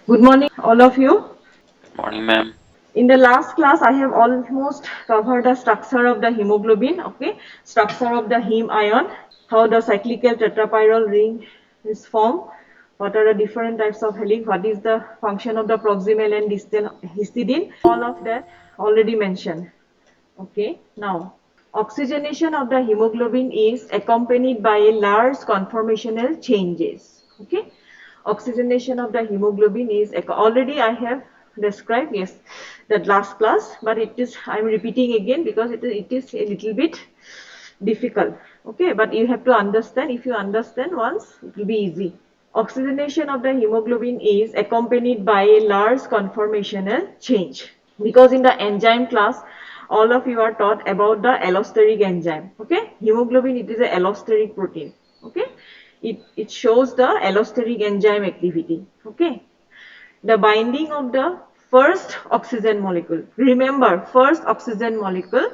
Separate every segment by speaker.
Speaker 1: Good morning, all of you.
Speaker 2: Morning, ma'am.
Speaker 1: In the last class, I have almost covered the structure of the hemoglobin, okay, structure of the heme ion, how the cyclical tetrapyrrole ring is formed, what are the different types of helix, what is the function of the proximal and distal histidine, all of that already mentioned. Okay, now oxygenation of the hemoglobin is accompanied by a large conformational changes. Okay, oxygenation of the hemoglobin is already I have described, yes, that last class, but it is I am repeating again because it is a little bit difficult. Okay, but you have to understand. If you understand once, it will be easy. Oxygenation of the hemoglobin is accompanied by a large conformational change, because in the enzyme class all of you are taught about the allosteric enzyme. Okay, hemoglobin, it is a allosteric protein. Okay, it shows the allosteric enzyme activity. Okay, the binding of the first oxygen molecule, remember, first oxygen molecule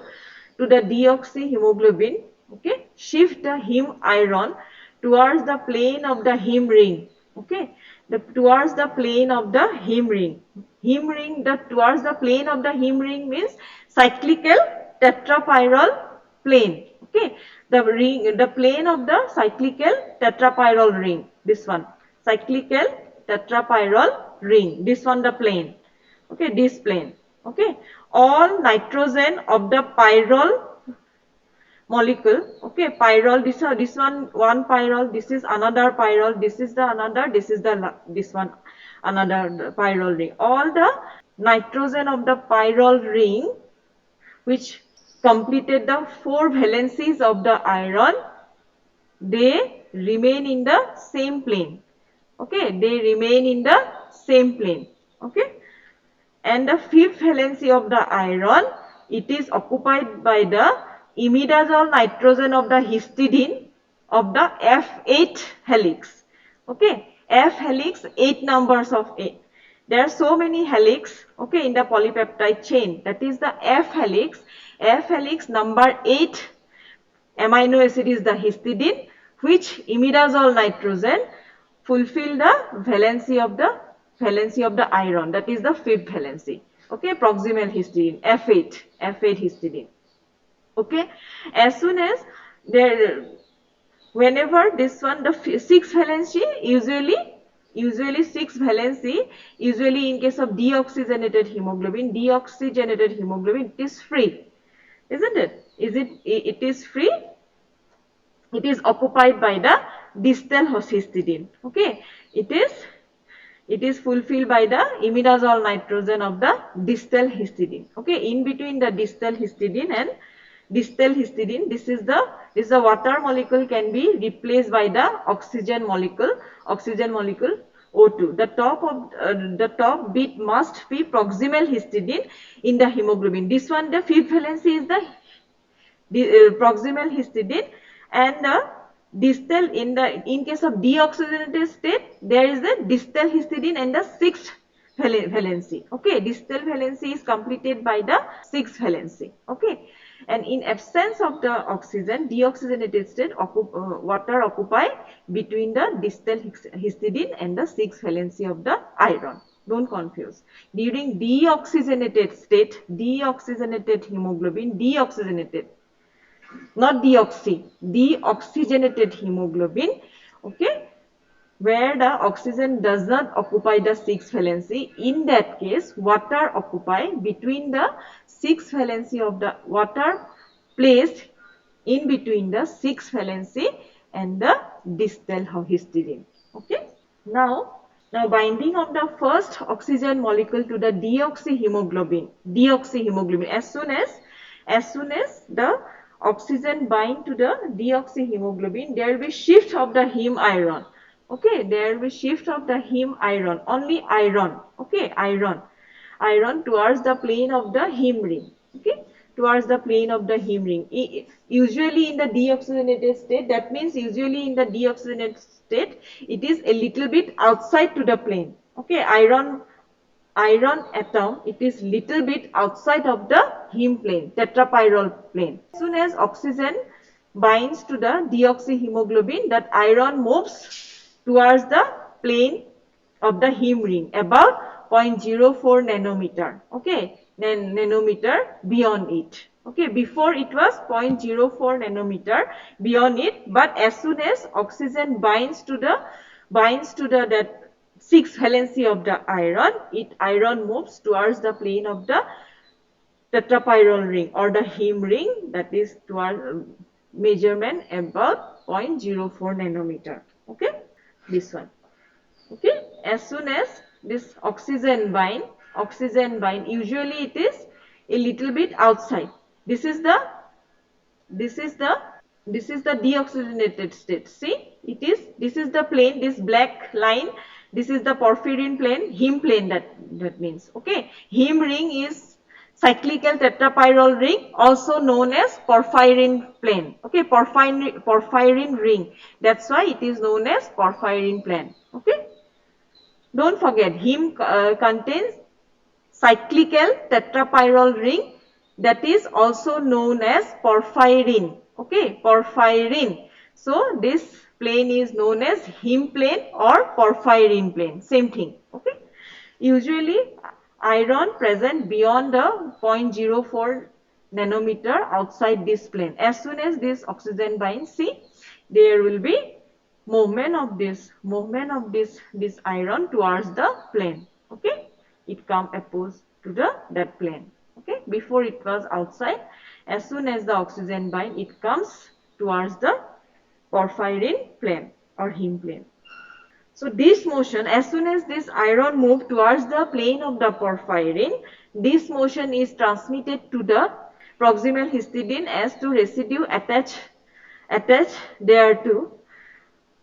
Speaker 1: to the deoxyhemoglobin, okay, shift the heme iron towards the plane of the heme ring. Okay, towards the plane of the heme ring. Heme ring, the towards the plane of the heme ring means cyclical tetrapyrrole plane. Okay, the ring, the plane of the cyclical tetrapyrrole ring, this one, cyclical tetrapyrrole ring, this one the plane. Okay, this plane. Okay, all nitrogen of the pyrrole molecule. Okay, pyrrole, this one pyrrole, this is another pyrrole, this is the another, this is the this one another pyrrole ring. All the nitrogen of the pyrrole ring which completed the 4 valencies of the iron, they remain in the same plane. Okay, they remain in the same plane. Okay, and the fifth valency of the iron, it is occupied by the imidazole nitrogen of the histidine of the F8 helix. Okay, F helix, 8 numbers of 8. There are so many helix, okay, in the polypeptide chain. That is the F helix. F helix number 8 amino acid is the histidine, which imidazole nitrogen fulfill the valency of the iron, that is the fifth valency. Okay, proximal histidine, F8 histidine. Okay, as soon as there, whenever this one, the sixth valency, usually sixth valency, usually in case of deoxygenated hemoglobin, it is free, isn't it? It is free, it is occupied by the distal histidine. Okay, it is fulfilled by the imidazole nitrogen of the distal histidine. Okay, in between the distal histidine and distal histidine, this is the water molecule can be replaced by the oxygen molecule O2. The top bit must be proximal histidine in the hemoglobin. This one, the fifth valency is the proximal histidine, and the distal, in case of deoxygenated state, there is the distal histidine and the sixth valency. Okay, distal valency is completed by the sixth valency. Okay, and in absence of the oxygen, deoxygenated state, water occupy between the distal histidine and the sixth valency of the iron. Don't confuse. During deoxygenated state, deoxygenated hemoglobin, deoxygenated, not deoxygenated hemoglobin. Okay, where the oxygen does not occupy the 6 valency, in that case water occupy between the 6 valency of the water placed in between the 6 valency and the distal histidine. Okay, now binding of the first oxygen molecule to the deoxyhemoglobin, as soon as the oxygen bind to the deoxyhemoglobin, there will be shift of the heme iron. Okay, there will be shift of the heme iron, only iron. Okay, iron towards the plane of the heme ring. Okay, towards the plane of the heme ring. Usually in the deoxygenated state, that means usually in the deoxygenated state, it is a little bit outside to the plane. Okay, iron atom, it is little bit outside of the heme plane, tetrapyrrole plane. As soon as oxygen binds to the deoxyhemoglobin, that iron moves towards the plane of the heme ring, about 0.04 nanometer, okay, then nanometer beyond it. Okay, before it was 0.04 nanometer beyond it, but as soon as oxygen binds to the that 6 valency of the iron moves towards the plane of the tetrapyrrole ring or the heme ring, that is toward measurement about 0.04 nanometer. Okay, this one. Okay, as soon as this oxygen bind, usually it is a little bit outside. This is the this is the this is the deoxygenated state. See, this is the plane, this black line, this is the porphyrin plane, heme plane, that means. Okay, heme ring is cyclical tetrapyrrole ring, also known as porphyrin plane. Okay, porphyrin ring, that's why it is known as porphyrin plane. Okay, don't forget, heme contains cyclical tetrapyrrole ring, that is also known as porphyrin. Okay, porphyrin. So this plane is known as heme plane or porphyrin plane, same thing. Okay, usually iron present beyond the 0.04 nanometer outside this plane. As soon as this oxygen binds, see, there will be movement of this iron towards the plane. Okay, it come opposed to that plane. Okay, before it was outside. As soon as the oxygen bind, it comes towards the porphyrin plane or heme plane. So this motion, as soon as this iron moves towards the plane of the porphyrin, this motion is transmitted to the proximal histidine as to residue attached thereto,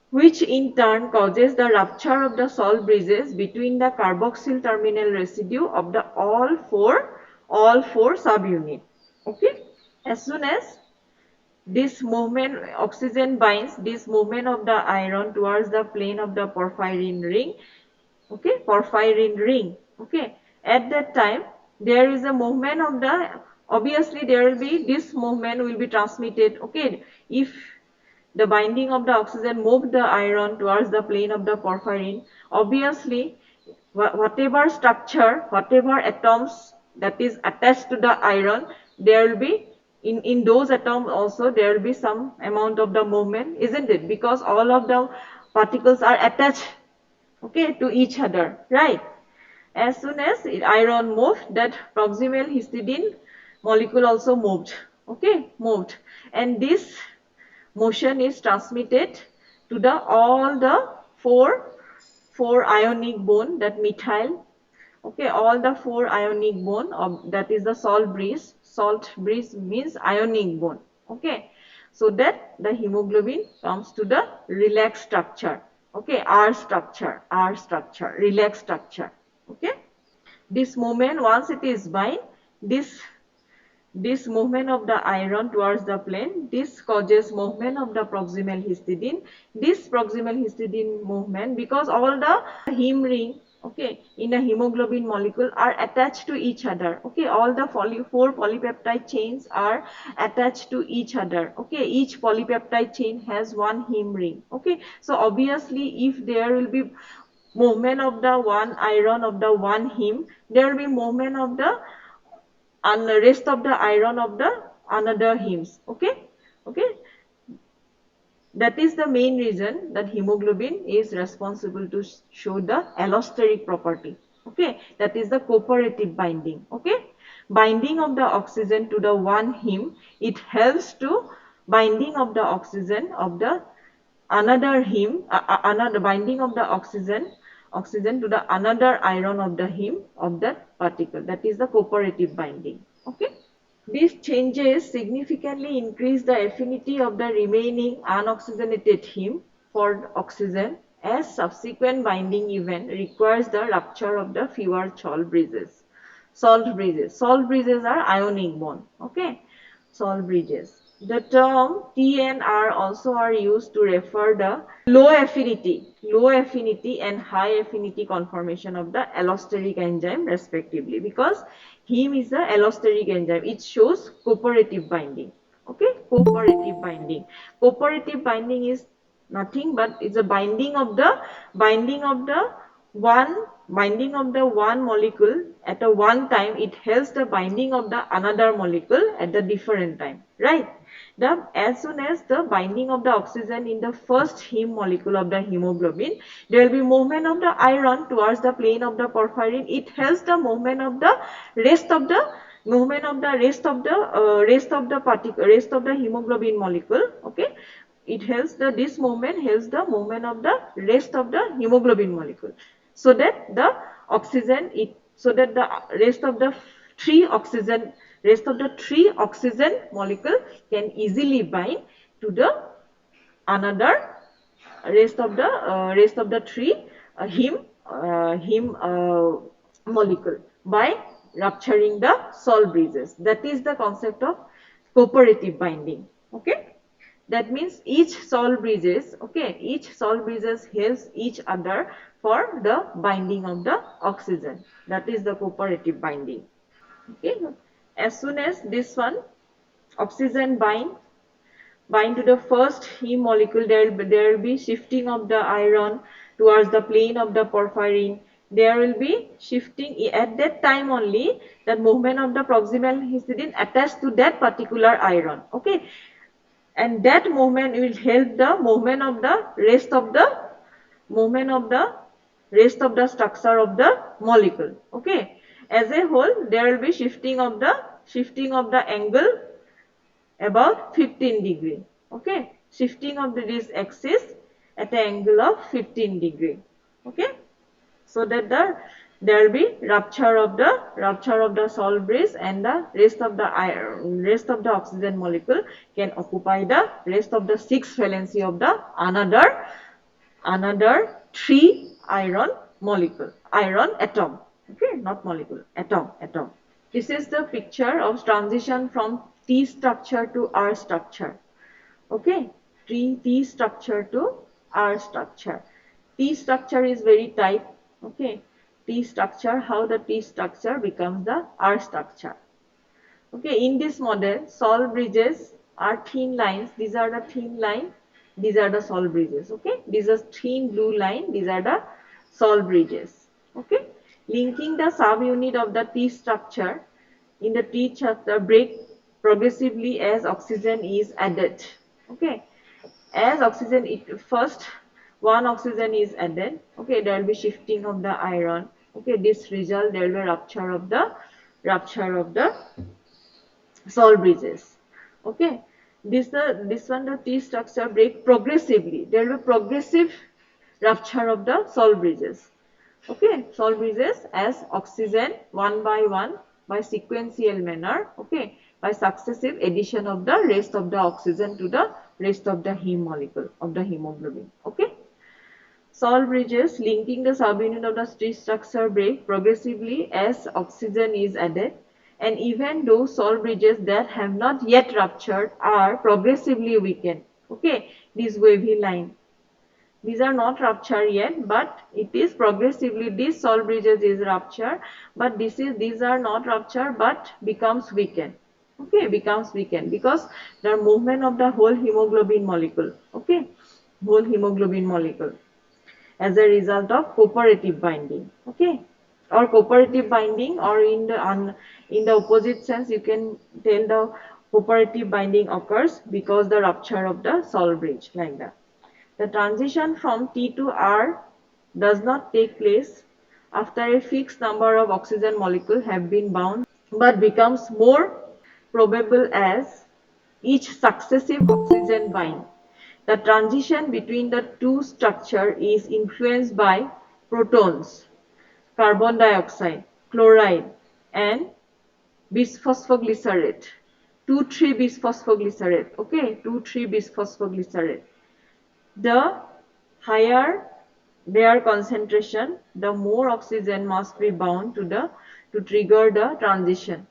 Speaker 1: which in turn causes the rupture of the salt bridges between the carboxyl terminal residue of the all four subunits. Okay, as soon as this movement, oxygen binds, this movement of the iron towards the plane of the porphyrin ring. Okay, porphyrin ring. Okay, at that time there is a movement of the, obviously there will be, this movement will be transmitted. Okay, if the binding of the oxygen moved the iron towards the plane of the porphyrin, obviously whatever structure, whatever atoms that is attached to the iron, there will be in those atoms also there will be some amount of the movement, isn't it? Because all of the particles are attached, okay, to each other, right? As soon as iron moved, that proximal histidine molecule also moved. Okay, moved, and this motion is transmitted to the all the four ionic bone, that methyl. Okay, all the four ionic bone of, that is the salt bridge means ionic bone. Okay, so that the hemoglobin comes to the relaxed structure. Okay, R structure, relaxed structure. Okay, this movement, once it is bind, this movement of the iron towards the plane, this causes movement of the proximal histidine. This proximal histidine movement, because all the heme ring, okay, in a hemoglobin molecule are attached to each other. Okay, all the four polypeptide chains are attached to each other. Okay, each polypeptide chain has one heme ring. Okay, so obviously if there will be movement of the one iron of the one heme, there will be movement of the and the rest of the iron of the another hemes. Okay, okay, that is the main reason that hemoglobin is responsible to show the allosteric property. Okay, that is the cooperative binding. Okay, binding of the oxygen to the one heme, it helps to binding of the oxygen of the another heme, another binding of the oxygen to the another iron of the heme of that particle, that is the cooperative binding. Okay, these changes significantly increase the affinity of the remaining unoxygenated heme for oxygen, as subsequent binding event requires the rupture of the fewer salt bridges. Salt bridges are ionic bond. Okay, salt bridges. The term T and R also are used to refer the low affinity and high affinity conformation of the allosteric enzyme respectively, because heme is a allosteric enzyme. It shows cooperative binding. Okay, cooperative binding. Cooperative binding is nothing but it's a binding of the one binding of the one molecule at a one time, it helps the binding of the another molecule at the different time, right? As soon as the binding of the oxygen in the first heme molecule of the hemoglobin, there will be movement of the iron towards the plane of the porphyrin. It helps the movement of the rest of the rest of the hemoglobin molecule. Okay, it helps the this movement helps the movement of the rest of the hemoglobin molecule, so that the oxygen it so that the rest of the three oxygen molecule can easily bind to the another rest of the three heme molecule by rupturing the Sol bridges. That is the concept of cooperative binding. Okay, that means each Sol bridges helps each other for the binding of the oxygen. That is the cooperative binding. Okay, as soon as this one oxygen bind to the first heme molecule, there will be shifting of the iron towards the plane of the porphyrin. There will be shifting at that time only, that movement of the proximal histidine attached to that particular iron. Okay, and that movement will help the movement of the rest of the structure of the molecule. Okay, as a whole, there will be shifting of the angle about 15 degree. Okay, shifting of this axis at an angle of 15 degree. Okay, so that there will be rupture of the Sol bridge, and the rest of the oxygen molecule can occupy the rest of the 6 valency of the another 3 iron atom. Okay, not molecule, atom. This is the picture of transition from T structure to R structure. Okay, T structure to R structure. T structure is very tight. Okay, T structure, how the T structure becomes the R structure. Okay, in this model, Sol bridges are thin lines. These are the thin line. These are the Sol bridges. Okay, these are thin blue line. These are the Sol bridges. Okay, linking the subunit of the T structure in the T structure break progressively as oxygen is added. Okay, as oxygen first one oxygen is added. Okay, there will be shifting of the iron. Okay, this result there will be rupture of the Sol bridges. Okay, this one the T structure break progressively. There will be progressive rupture of the Sol bridges. Okay, Sol bridges as oxygen one by one by sequential manner. Okay, by successive addition of the rest of the oxygen to the rest of the heme molecule of the hemoglobin. Okay. Sol bridges linking the subunit of the T structure break progressively as oxygen is added, and even those Sol bridges that have not yet ruptured are progressively weakened. Okay, this wavy line. These are not ruptured yet, but it is progressively, this Sol bridges is ruptured, but these are not ruptured but becomes weakened. Okay, becomes weakened because the movement of the whole hemoglobin molecule. Okay, whole hemoglobin molecule as a result of cooperative binding. Okay, or cooperative binding, or in the opposite sense you can tell the cooperative binding occurs because the rupture of the Sol bridge, like that. The transition from T to R does not take place after a fixed number of oxygen molecules have been bound, but becomes more probable as each successive oxygen bind. The transition between the two structures is influenced by protons, carbon dioxide, chloride, and bisphosphoglycerate. 2,3-bisphosphoglycerate. Okay, 2,3-bisphosphoglycerate. The higher their concentration, the more oxygen must be bound to trigger the transition.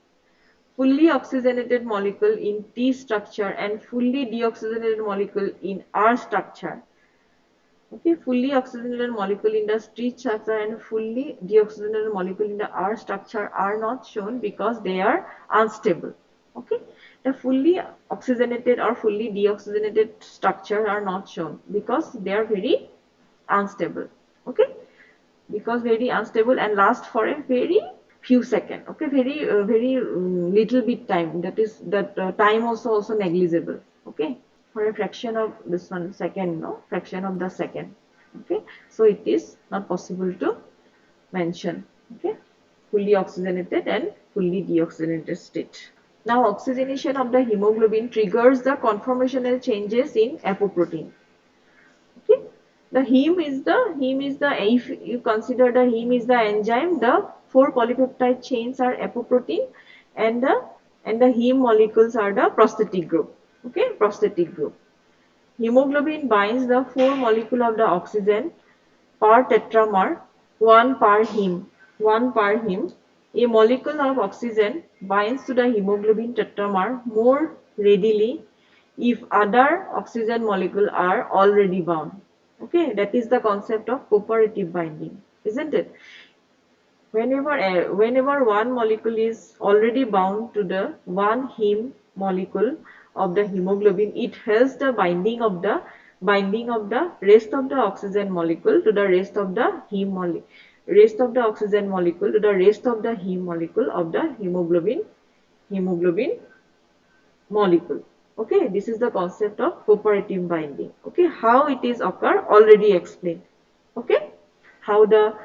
Speaker 1: Fully oxygenated molecule in T structure and fully deoxygenated molecule in R structure. Okay, fully oxygenated molecule in the T structure and fully deoxygenated molecule in the R structure are not shown because they are unstable. Okay, the fully oxygenated or fully deoxygenated structure are not shown because they are very unstable. Okay, because very unstable and last for a very few seconds. Okay, very little bit time. That is that time also negligible. Okay, for a fraction of this one second, no, fraction of the second. Okay, so it is not possible to mention. Okay, fully oxygenated and fully deoxygenated state. Now, oxygenation of the hemoglobin triggers the conformational changes in apoprotein. Okay, the heme is the if you consider the heme is the enzyme, the four polypeptide chains are apoprotein, and the heme molecules are the prosthetic group. Okay, prosthetic group. Hemoglobin binds the four molecule of the oxygen per tetramer, one per heme. One per heme. A molecule of oxygen binds to the hemoglobin tetramer more readily if other oxygen molecules are already bound. Okay, that is the concept of cooperative binding, isn't it? Whenever one molecule is already bound to the one heme molecule of the hemoglobin, it helps the binding of the rest of the oxygen molecule to the rest of the heme molecule, rest of the oxygen molecule to the rest of the heme molecule of the hemoglobin molecule. Okay, this is the concept of cooperative binding. Okay, how it is occur already explained. Okay, how the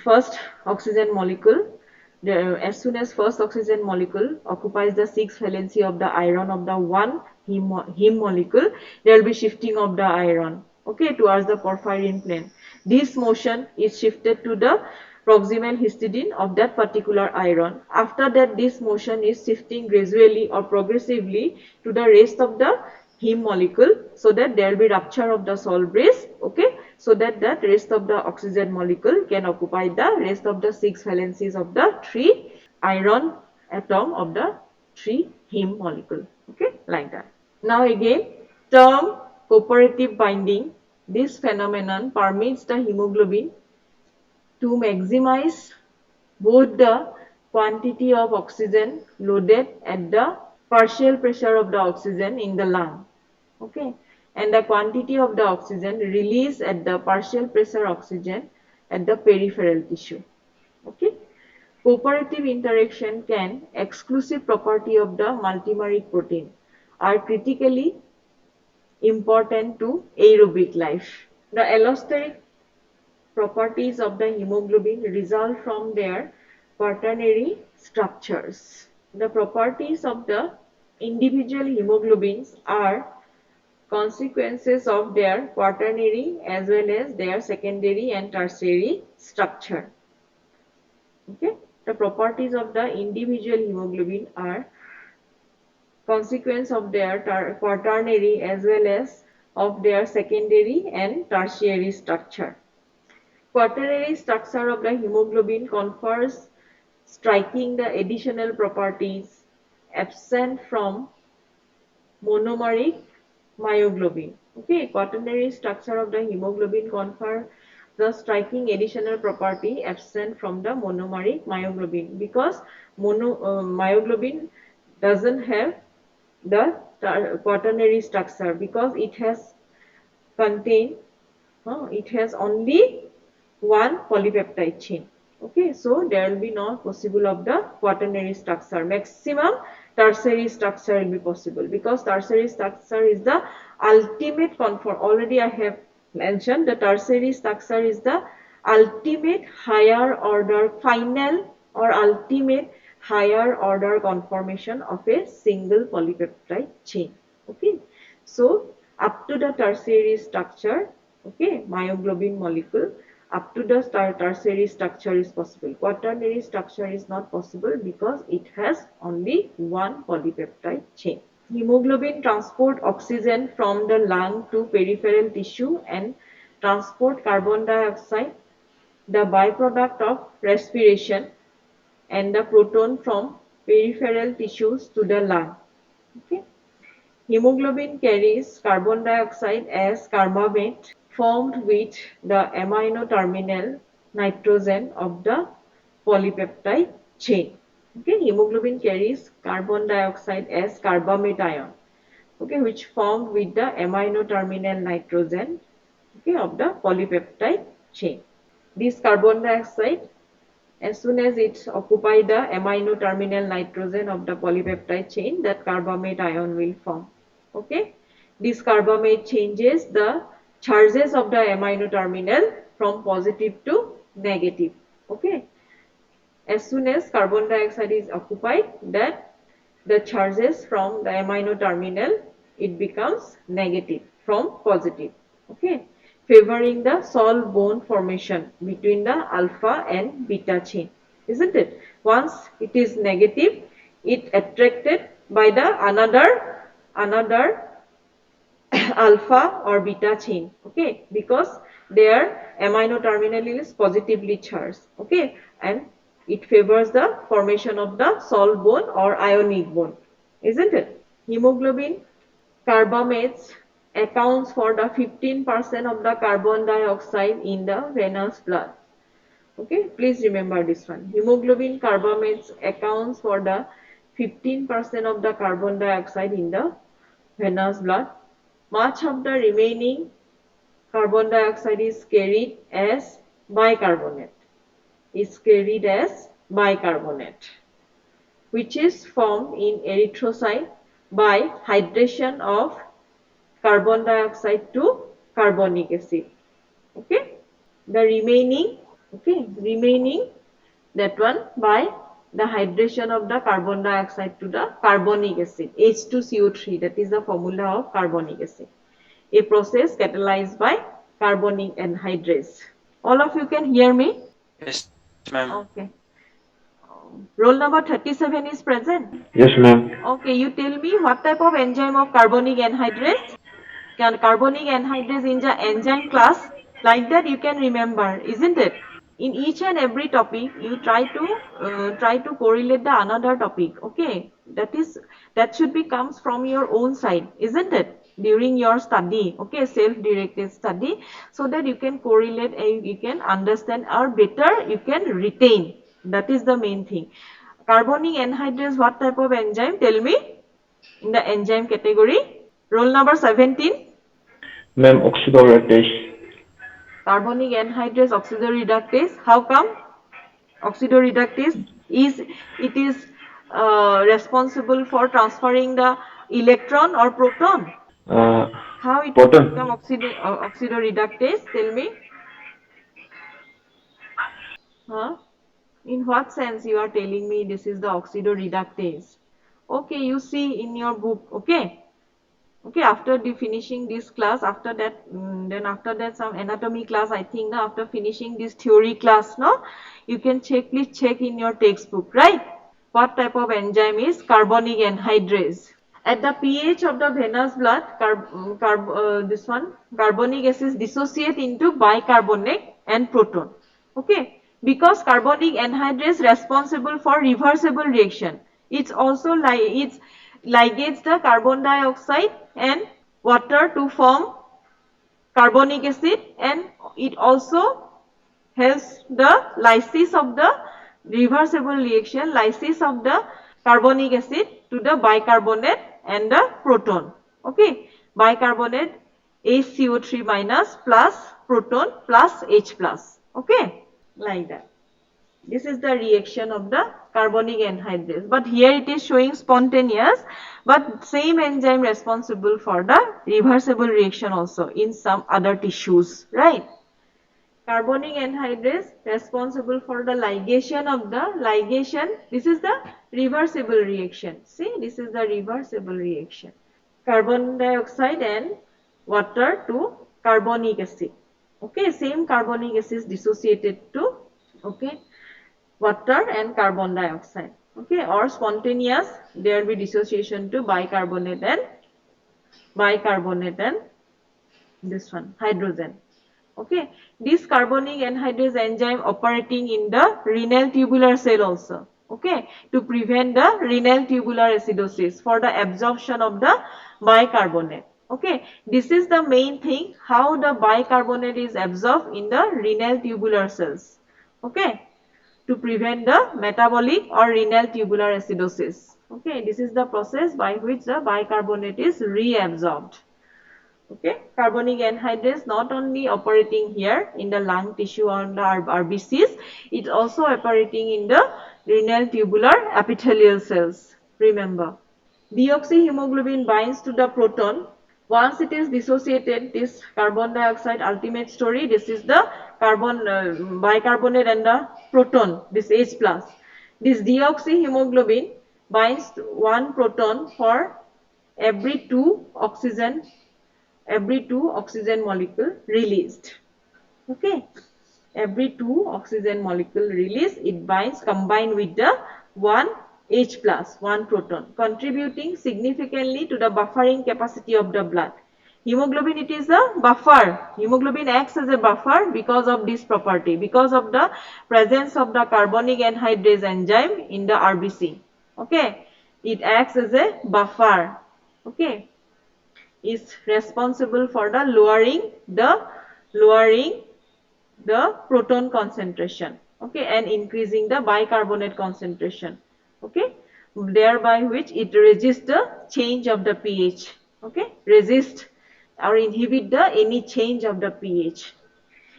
Speaker 1: first oxygen molecule, as soon as first oxygen molecule occupies the 6 valency of the iron of the one heme molecule, there will be shifting of the iron, okay, towards the porphyrin plane. This motion is shifted to the proximal histidine of that particular iron. After that, this motion is shifting gradually or progressively to the rest of the heme molecule, so that there will be rupture of the salt bridge, okay, so that the rest of the oxygen molecule can occupy the rest of the 6 valencies of the 3 iron atom of the 3 heme molecule, okay, like that. Now again, term cooperative binding, this phenomenon permits the hemoglobin to maximize both the quantity of oxygen loaded at the partial pressure of the oxygen in the lung, okay, and the quantity of the oxygen released at the partial pressure oxygen at the peripheral tissue. Okay, cooperative interaction can exclusive property of the multimeric protein are critically important to aerobic life. The allosteric properties of the hemoglobin result from their quaternary structures. The properties of the individual hemoglobins are consequences of their quaternary as well as their secondary and tertiary structure. Okay, the properties of the individual hemoglobin are consequence of their quaternary as well as of their secondary and tertiary structure. Quaternary structure of the hemoglobin confers striking the additional properties absent from monomeric myoglobin. Okay, quaternary structure of the hemoglobin confer the striking additional property absent from the monomeric myoglobin, because myoglobin doesn't have the quaternary structure because it has contain it has only one polypeptide chain. Okay, so there will be no possible of the quaternary structure. Maximum tertiary structure will be possible, because tertiary structure is the ultimate conform. Already I have mentioned the tertiary structure is the ultimate higher order final or ultimate higher order conformation of a single polypeptide chain. Okay, so up to the tertiary structure, okay, myoglobin molecule, up to the tertiary structure is possible. Quaternary structure is not possible because it has only one polypeptide chain. Hemoglobin transport oxygen from the lung to peripheral tissue and transport carbon dioxide, the byproduct of respiration, and the proton from peripheral tissues to the lung. Okay. Hemoglobin carries carbon dioxide as carbamate formed with the amino terminal nitrogen of the polypeptide chain. Okay, hemoglobin carries carbon dioxide as carbamate ion, okay, which formed with the amino terminal nitrogen, okay, of the polypeptide chain. This carbon dioxide, as soon as it occupies the amino terminal nitrogen of the polypeptide chain, that carbamate ion will form. Okay, this carbamate changes the charges of the amino terminal from positive to negative. Okay, as soon as carbon dioxide is occupied, that the charges from the amino terminal, it becomes negative from positive. Okay, favoring the Sol bond formation between the alpha and beta chain, isn't it? Once it is negative, it attracted by the another alpha or beta chain. Okay, because their amino terminal is positively charged. Okay, and it favors the formation of the Sol bond or ionic bond, isn't it? Hemoglobin carbamates accounts for the 15% of the carbon dioxide in the venous blood. Okay, please remember this one. Hemoglobin carbamates accounts for the 15% of the carbon dioxide in the venous blood. Much of the remaining carbon dioxide is carried as bicarbonate. Which is formed in erythrocyte by hydration of carbon dioxide to carbonic acid. Okay, the remaining that one by the hydration of the carbon dioxide to the carbonic acid, H2CO3, that is the formula of carbonic acid, a process catalyzed by carbonic anhydrase. All of you can hear me?
Speaker 2: Yes, ma'am.
Speaker 1: Okay. Roll number 37 is present?
Speaker 3: Yes, ma'am.
Speaker 1: Okay, you tell me what type of enzyme of carbonic anhydrase? Carbonic anhydrase in the enzyme class, like that you can remember, isn't it? In each and every topic, you try to correlate the another topic. Okay, that should be comes from your own side, isn't it? During your study, okay, self-directed study, so that you can correlate and you can understand, or better you can retain. That is the main thing. Carbonic anhydrase, what type of enzyme? Tell me in the enzyme category. Roll number 17.
Speaker 3: Ma'am, oxidoreductase.
Speaker 1: Carbonic anhydrase oxidoreductase. How come? Oxidoreductase is responsible for transferring the electron or proton.
Speaker 3: Uh,
Speaker 1: How it will
Speaker 3: Proton.
Speaker 1: become oxidoreductase? Tell me. Huh? In what sense you are telling me this is the oxidoreductase? Okay, you see in your book. Okay. Okay, after finishing this class, after that, then after that some anatomy class, I think now after finishing this theory class, no, you can please check in your textbook, right? What type of enzyme is carbonic anhydrase? At the pH of the venous blood, carbonic acid dissociate into bicarbonate and proton. Okay, because carbonic anhydrase responsible for reversible reaction. It's also it's ligates the carbon dioxide and water to form carbonic acid, and it also helps the lysis of the reversible reaction, lysis of the carbonic acid to the bicarbonate and the proton. Okay, bicarbonate HCO3 minus plus proton plus H plus. Okay, like that. This is the reaction of the carbonic anhydrase. But here it is showing spontaneous, but same enzyme responsible for the reversible reaction also in some other tissues, right? Carbonic anhydrase responsible for the ligation of the ligation. This is the reversible reaction. See, this is the reversible reaction. Carbon dioxide and water to carbonic acid. Okay, same carbonic acid is dissociated to, okay, water and carbon dioxide. Okay, or spontaneous, there will be dissociation to bicarbonate and this one, hydrogen. Okay, this carbonic anhydrase enzyme operating in the renal tubular cell also. Okay, to prevent the renal tubular acidosis for the absorption of the bicarbonate. Okay, this is the main thing, how the bicarbonate is absorbed in the renal tubular cells. Okay, to prevent the metabolic or renal tubular acidosis. Okay, this is the process by which the bicarbonate is reabsorbed. Okay, carbonic anhydrase not only operating here in the lung tissue on the RBCs, it's also operating in the renal tubular epithelial cells. Remember, deoxyhemoglobin binds to the proton. Once it is dissociated, this carbon dioxide ultimate story, this is the carbon bicarbonate and the proton, this H plus. This deoxyhemoglobin binds to one proton for every two oxygen molecule released. Okay, every two oxygen molecule released, it binds combined with the one H plus, one proton, contributing significantly to the buffering capacity of the blood. Hemoglobin, it is a buffer. Hemoglobin acts as a buffer because of this property, because of the presence of the carbonic anhydrase enzyme in the RBC. Okay, it acts as a buffer. Okay, is responsible for the lowering the proton concentration, okay, and increasing the bicarbonate concentration, okay, thereby which it resists the change of the pH, okay, resist or inhibit the any change of the pH.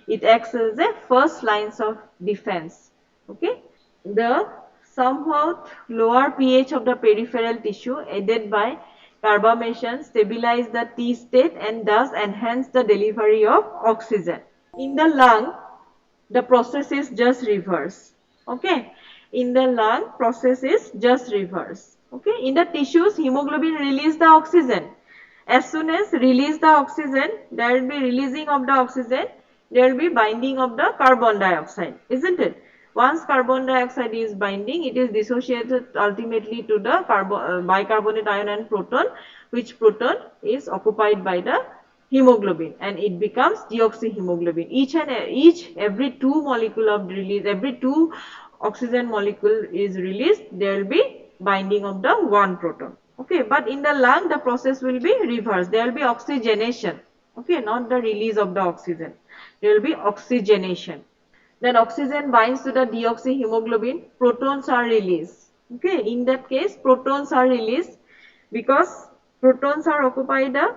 Speaker 1: It acts as a first lines of defense, okay. The somewhat lower pH of the peripheral tissue aided by carbamation stabilize the T state and thus enhance the delivery of oxygen. In the lung, the process is just reverse. Okay. In the lung, process is just reverse. Okay. In the tissues, hemoglobin release the oxygen. As soon as release the oxygen, there will be releasing of the oxygen, there will be binding of the carbon dioxide, isn't it? Once carbon dioxide is binding, it is dissociated ultimately to the bicarbonate ion and proton, which proton is occupied by the hemoglobin, and it becomes deoxyhemoglobin. Every two molecule of release, every two oxygen molecule is released, there will be binding of the one proton. Okay, but in the lung the process will be reversed. There will be oxygenation. Okay, not the release of the oxygen. There will be oxygenation. Then oxygen binds to the deoxyhemoglobin, protons are released. Okay, in that case protons are released because protons are occupied the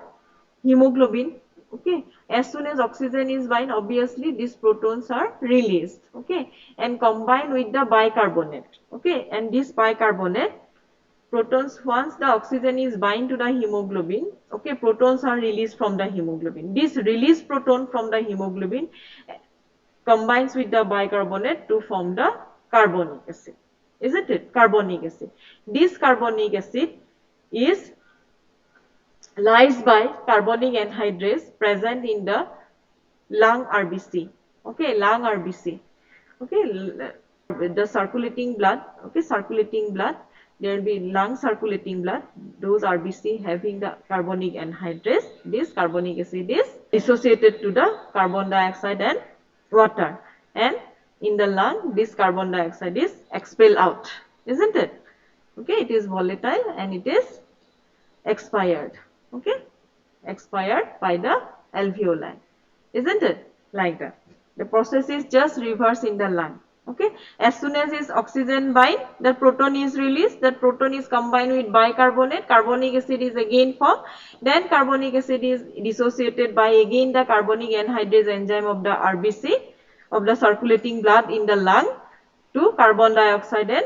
Speaker 1: hemoglobin. Okay, as soon as oxygen is bind, obviously these protons are released. Okay, and combined with the bicarbonate. Okay, and this bicarbonate protons, once the oxygen is bind to the hemoglobin, okay, protons are released from the hemoglobin. This released proton from the hemoglobin combines with the bicarbonate to form the carbonic acid, isn't it? Carbonic acid. This carbonic acid is lies by carbonic anhydrase present in the lung RBC. Okay, lung RBC. Okay, with the circulating blood. Okay, circulating blood. There will be lung circulating blood. Those RBC having the carbonic anhydrase. This carbonic acid is dissociated to the carbon dioxide and water, and in the lung this carbon dioxide is expelled out, isn't it? Okay, it is volatile and it is expired. Okay, expired by the alveoli, isn't it? Like that. The process is just reverse in the lung. Okay, as soon as this oxygen bind, the proton is released, that proton is combined with bicarbonate, carbonic acid is again formed, then carbonic acid is dissociated by again the carbonic anhydrase enzyme of the RBC, of the circulating blood in the lung, to carbon dioxide and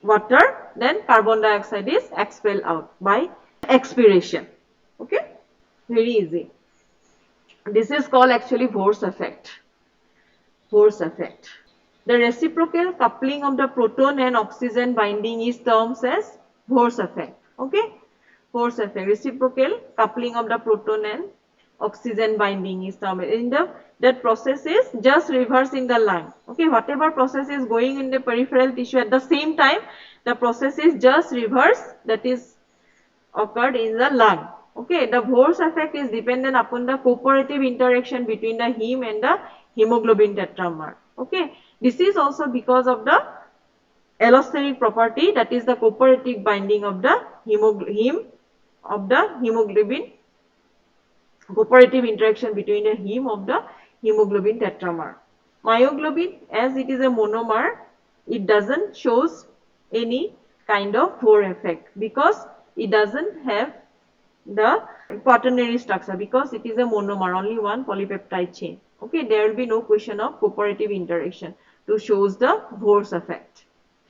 Speaker 1: water, then carbon dioxide is expelled out by expiration. Okay, very easy. This is called actually force effect. Force effect. The reciprocal coupling of the proton and oxygen binding is termed as force effect. Okay, force effect. Reciprocal coupling of the proton and oxygen binding is termed. In the that process is just reverse in the lung. Okay, whatever process is going in the peripheral tissue at the same time, the process is just reverse, that is occurred in the lung. Okay, the force effect is dependent upon the cooperative interaction between the heme and the hemoglobin tetramer. Okay, this is also because of the allosteric property, that is the cooperative binding of the hemoglobin, cooperative interaction between the heme of the hemoglobin tetramer. Myoglobin, as it is a monomer, it doesn't shows any kind of force effect because it doesn't have the quaternary structure because it is a monomer, only one polypeptide chain. Okay, there will be no question of cooperative interaction to shows the Vor's effect.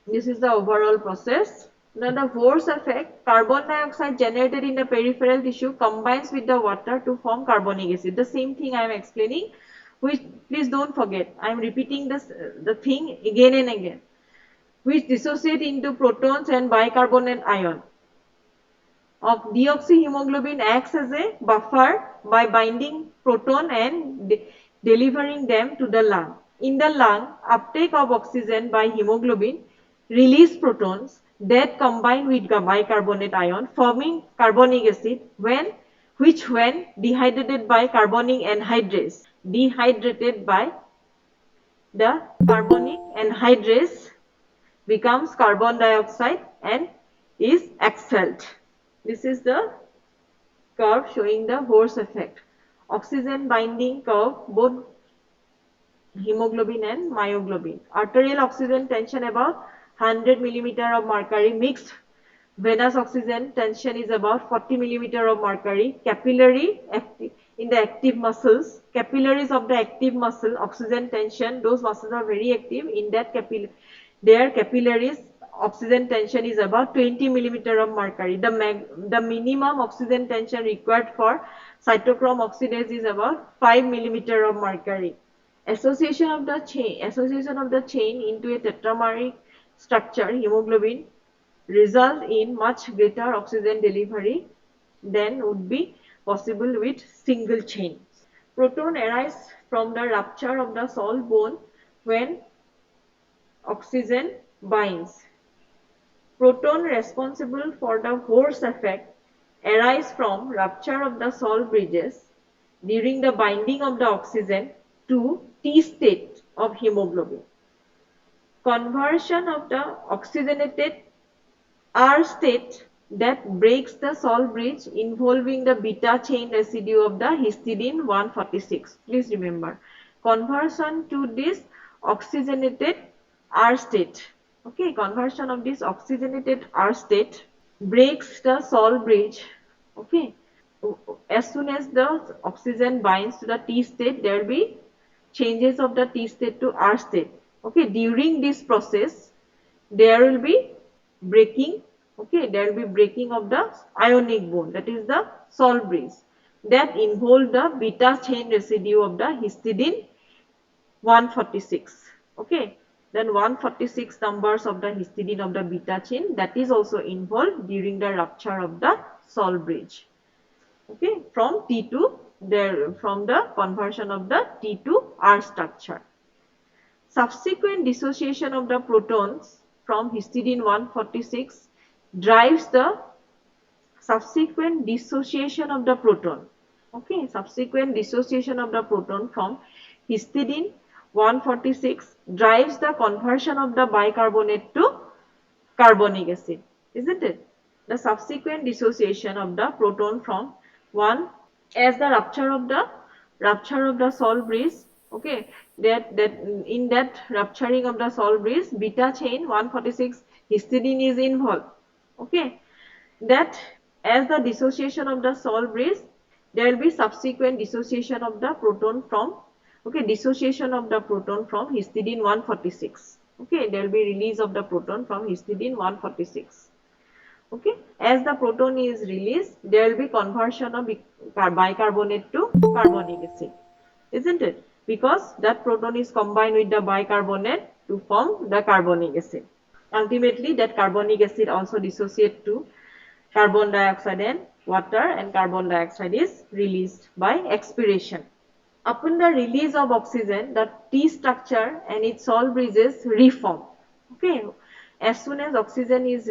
Speaker 1: This is the overall process. Now the Vor's effect, carbon dioxide generated in the peripheral tissue combines with the water to form carbonic acid. The same thing I am explaining, which please don't forget. I am repeating the thing again and again, which dissociate into protons and bicarbonate ion. Of deoxyhemoglobin acts as a buffer by binding proton and delivering them to the lung. In the lung, uptake of oxygen by hemoglobin release protons that combine with bicarbonate ion forming carbonic acid which when dehydrated by carbonic anhydrase, dehydrated by the carbonic anhydrase becomes carbon dioxide and is expelled. This is the curve showing the Vor's effect. Oxygen binding curve, both hemoglobin and myoglobin. Arterial oxygen tension about 100 millimeter of mercury. Mixed venous oxygen tension is about 40 millimeter of mercury. Capillary in the active muscles, capillaries of the active muscle, oxygen tension, those muscles are very active. In that their capillaries oxygen tension is about 20 millimeter of mercury. The minimum oxygen tension required for cytochrome oxidase is about 5 millimeter of mercury. Association of the chain into a tetrameric structure, hemoglobin, result in much greater oxygen delivery than would be possible with single chain. Proton arise from the rupture of the salt bond when oxygen binds. Proton responsible for the Vor's effect arise from rupture of the salt bridges during the binding of the oxygen to T state of hemoglobin. Conversion of the oxygenated R state that breaks the salt bridge involving the beta chain residue of the histidine 146. Please remember, conversion to this oxygenated R state. Okay, conversion of this oxygenated R state breaks the salt bridge. Okay, as soon as the oxygen binds to the T state, there will be changes of the T state to R state. Okay, during this process, there will be breaking. Okay, there will be breaking of the ionic bond, that is the salt bridge that involve the beta chain residue of the histidine 146. Okay, then 146 numbers of the histidine of the beta chain that is also involved during the rupture of the salt bridge. Okay, from T to from the conversion of the T to R structure. Subsequent dissociation of the protons from histidine 146 drives the subsequent dissociation of the proton. Okay, subsequent dissociation of the proton from histidine 146 drives the conversion of the bicarbonate to carbonic acid, isn't it? The subsequent dissociation of the proton from one as the rupture of the salt bridge. Okay, that in that rupturing of the salt bridge, beta chain 146 histidine is involved. Okay, that as the dissociation of the salt bridge, there will be subsequent dissociation of the proton from dissociation of the proton from histidine 146. Okay, there will be release of the proton from histidine 146. Okay, as the proton is released, there will be conversion of bicarbonate to carbonic acid, isn't it? Because that proton is combined with the bicarbonate to form the carbonic acid. Ultimately, that carbonic acid also dissociate to carbon dioxide and water, and carbon dioxide is released by expiration. Upon the release of oxygen, the T structure and its salt bridges reform. Okay, as soon as oxygen is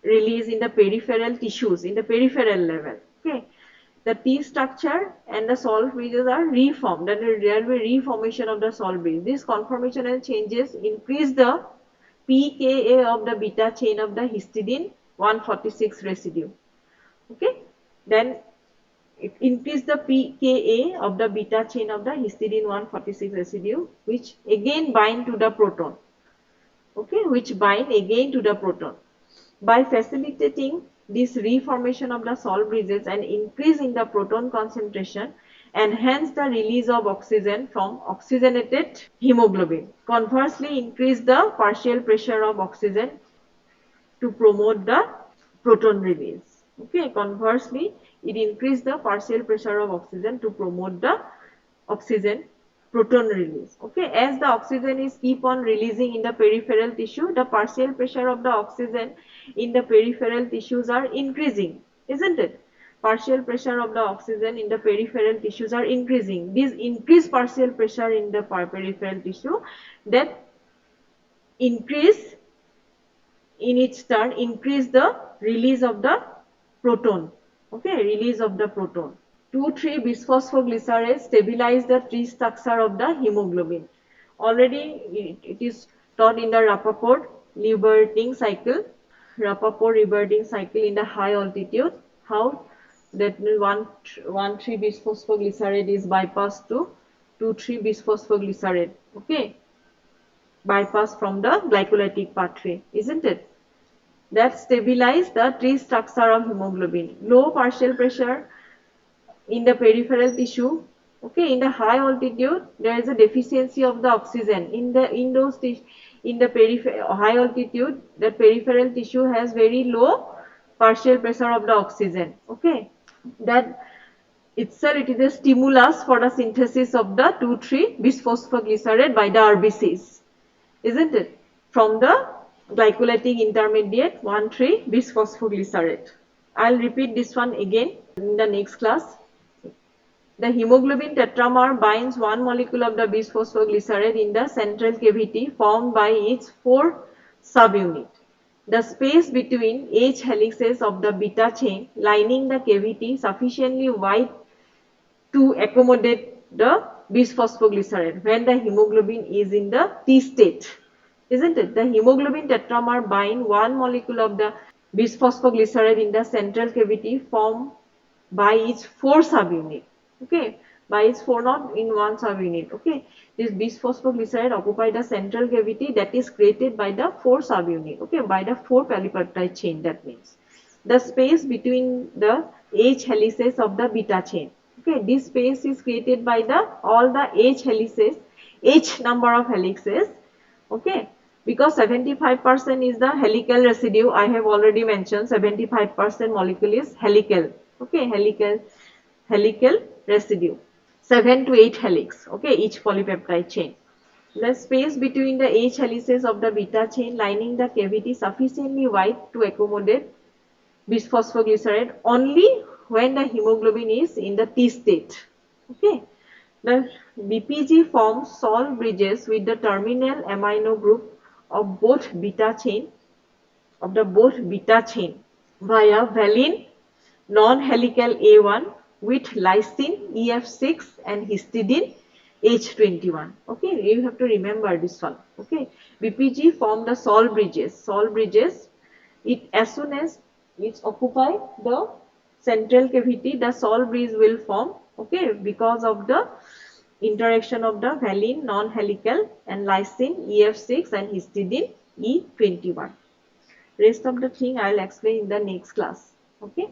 Speaker 1: released in the peripheral tissues, in the peripheral level, okay, the T structure and the salt bridges are reformed. That there will be reformation of the salt bridge. This conformational changes increase the pKa of the beta chain of the histidine 146 residue. Okay, then it increase the pKa of the beta chain of the histidine 146 residue, which again bind to the proton. Okay, which bind again to the proton. By facilitating this reformation of the salt bridges and increase in the proton concentration enhance the release of oxygen from oxygenated hemoglobin. Conversely, increase the partial pressure of oxygen to promote the proton release. Okay, conversely, it increase the partial pressure of oxygen to promote the oxygen proton release. Okay, as the oxygen is keep on releasing in the peripheral tissue, the partial pressure of the oxygen in the peripheral tissues are increasing, isn't it? Partial pressure of the oxygen in the peripheral tissues are increasing. This increased partial pressure in the peripheral tissue that increase in its turn increase the release of the proton. Okay, release of the proton. 2,3-bisphosphoglycerate stabilize the tree structure of the hemoglobin. Already it is taught in the Rappaport-Lieberting cycle. Rappaport-Lieberting cycle in the high altitude. How that 1,3-bisphosphoglycerate is bypassed to 2,3-bisphosphoglycerate. Okay, bypass from the glycolytic pathway, isn't it? That stabilize the tree structure of hemoglobin. Low partial pressure in the peripheral tissue. Okay, in the high altitude there is a deficiency of the oxygen in the high altitude. The peripheral tissue has very low partial pressure of the oxygen. Okay, that itself it is a stimulus for the synthesis of the 2,3-bisphosphoglycerate by the RBCs, isn't it? From the glycolytic intermediate 1,3-bisphosphoglycerate. I'll repeat this one again in the next class. The hemoglobin tetramer binds one molecule of the bisphosphoglycerate in the central cavity formed by its 4 subunits. The space between H helices of the beta chain lining the cavity sufficiently wide to accommodate the bisphosphoglycerate when the hemoglobin is in the T state, isn't it? The hemoglobin tetramer bind one molecule of the bisphosphoglycerate in the central cavity formed by its 4 subunit. Okay, by its 4 not in one subunit. Okay, this bisphosphoglycerate occupy the central cavity that is created by the 4 subunit. Okay, by the 4 polypeptide chain. That means the space between the H helices of the beta chain. Okay, this space is created by the all the H helices, H number of helices. Okay, because 75% is the helical residue. I have already mentioned 75% molecule is helical. Okay, helical residue. 7 to 8 helix. Okay, each polypeptide chain. The space between the H helices of the beta chain lining the cavity sufficiently wide to accommodate bisphosphoglycerate only when the hemoglobin is in the T state. Okay. The BPG forms salt bridges with the terminal amino group of both beta chain via valine non-helical A1 with lysine EF6 and histidine H21. Okay, you have to remember this one. Okay, BPG form the salt bridges. It as soon as it occupy the central cavity, the salt bridge will form. Okay, because of the interaction of the valine non-helical and lysine EF6 and histidine E21. Rest of the thing I will explain in the next class. Okay.